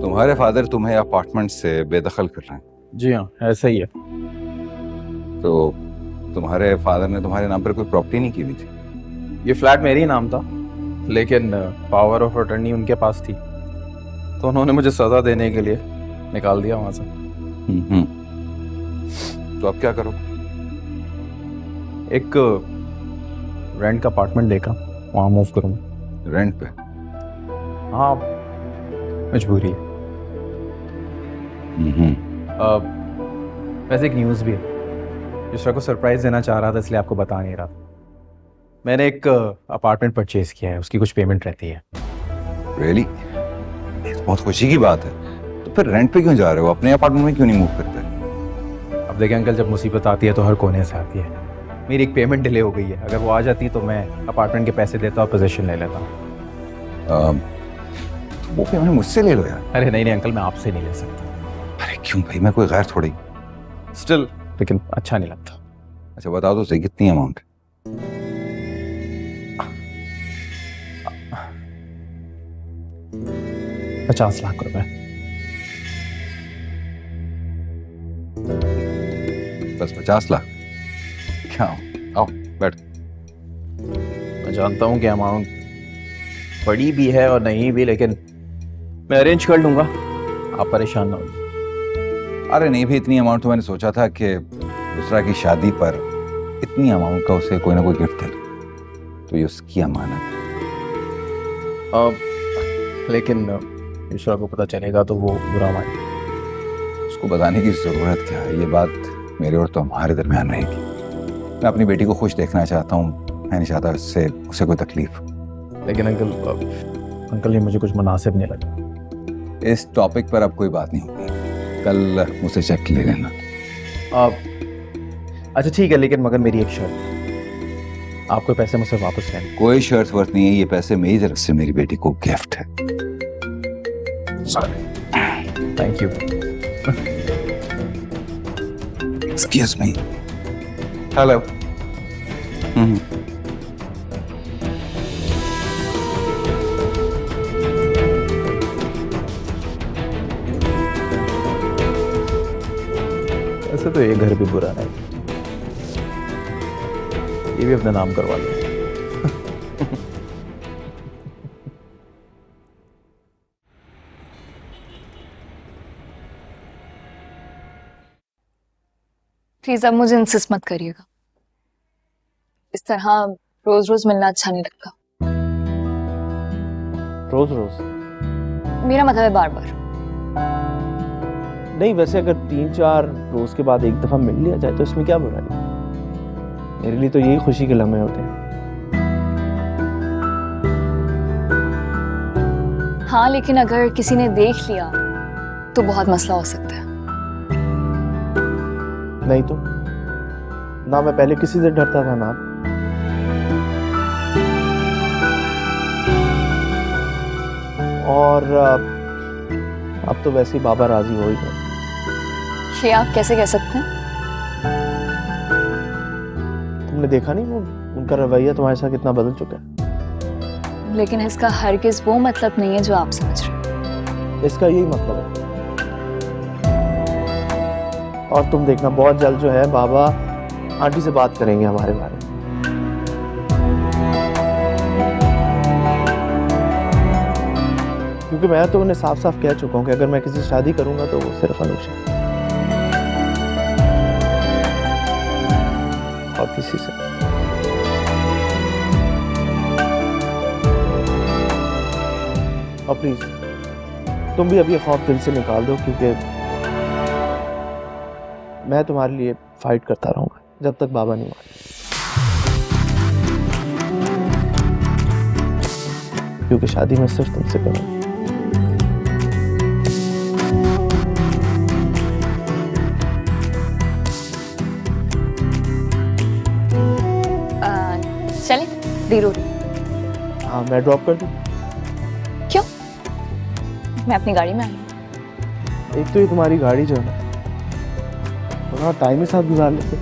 तुम्हारे फादर तुम्हें अपार्टमेंट से बेदखल कर रहे हैं। जी हाँ, ऐसा ही है। तो तुम्हारे फादर ने तुम्हारे नाम पर कोई प्रॉपर्टी नहीं की हुई थी? ये फ्लैट मेरे ही नाम था, लेकिन पावर ऑफ अटर्नी उनके पास थी, तो उन्होंने मुझे सजा देने के लिए निकाल दिया वहां से। तो अब क्या करो? एक रेंट का अपार्टमेंट देखा, वहां मूव करूँगा। रेंट पे? हाँ, मजबूरी है। वैसे एक न्यूज़ भी है, जिसरा को सरप्राइज देना चाह रहा था, इसलिए आपको बता नहीं रहा था। मैंने एक अपार्टमेंट परचेज किया है, उसकी कुछ पेमेंट रहती है। रियली? बहुत खुशी की बात है। तो फिर रेंट पे क्यों जा रहे हो? अपने अपार्टमेंट में क्यों नहीं मूव करते? अब देखिए अंकल, जब मुसीबत आती है तो हर कोने से आती है। मेरी एक पेमेंट डिले हो गई है, अगर वो आ जाती तो मैं अपार्टमेंट के पैसे देता और पोजीशन ले लेता। वो पेमेंट मुझसे ले लो यार। अरे नहीं अंकल, मैं आपसे नहीं ले सकता। अरे क्यों भाई, मैं कोई गैर थोड़ी। स्टिल लेकिन अच्छा नहीं लगता। अच्छा बताओ तो सही, कितनी अमाउंट? ₹50 लाख। बस 50 लाख? क्या? आओ बैठ। मैं जानता हूँ कि अमाउंट बड़ी भी है और नहीं भी, लेकिन मैं अरेंज कर लूंगा, आप परेशान ना हो। अरे नहीं भी, इतनी अमाउंट तो मैंने सोचा था कि दूसरा की शादी पर इतनी अमाउंट का उसे कोई ना कोई गिफ्ट दे दूं, तो ये उसकी अमानत है। लेकिन दूसरा को पता चलेगा तो वो बुरा मानेगा। उसको बताने की जरूरत क्या है? ये बात मेरे और तुम्हारे दरमियान रहेगी। मैं अपनी बेटी को खुश देखना चाहता हूँ, मैं नहीं चाहता उससे उसे कोई तकलीफ। लेकिन अंकल ये मुझे कुछ मुनासिब नहीं लगा। इस टॉपिक पर अब कोई बात नहीं होगी, कल मुझसे चेक ले लेना। अच्छा ठीक है, लेकिन मगर मेरी एक शर्त, आपको पैसे मुझसे वापस लेने। कोई शर्त वर्त नहीं है, ये पैसे मेरी तरफ से मेरी बेटी को गिफ्ट है। Thank you. Excuse me. Hello. ऐसे तो ये घर भी बुरा है, ये भी अपना नाम करवा लो। प्लीज अब मुझे इंसिस्ट मत करिएगा, इस तरह रोज रोज मिलना अच्छा नहीं लगता। रोज रोज मेरा मतलब है बार बार। नहीं, वैसे अगर 3-4 रोज के बाद एक दफा मिल लिया जाए तो इसमें क्या बुराई है? मेरे लिए तो यही खुशी के लम्हे होते हैं। हाँ, लेकिन अगर किसी ने देख लिया तो बहुत मसला हो सकता है। नहीं तो ना मैं पहले किसी से डरता था ना। और अब तो वैसे ही बाबा राजी हो ही गए। ये आप कैसे कह सकते हैं? तुमने देखा नहीं वो उनका रवैया तुम्हारे साथ कितना बदल चुका है। लेकिन इसका हरगिज वो मतलब नहीं है जो आप समझ रहे हैं। इसका यही मतलब है। और तुम देखना बहुत जल्द जो है बाबा आंटी से बात करेंगे हमारे बारे में। क्योंकि मैं तो उन्हें साफ साफ कह चुका हूँ कि अगर मैं किसी से शादी करूंगा तो वो सिर्फ अनुषा और किसी से। और प्लीज तुम भी अब ये खौफ दिल से निकाल दो, क्योंकि मैं तुम्हारे लिए फाइट करता रहूंगा जब तक बाबा नहीं माने। क्योंकि शादी मैं सिर्फ तुमसे करूंगा। चले देर हो रही। हाँ, मैं ड्रॉप कर दूं? क्यों? मैं अपनी गाड़ी में आई। एक तो ये तुम्हारी गाड़ी जो है ना, थोड़ा टाइम ही साथ गुजार लेते।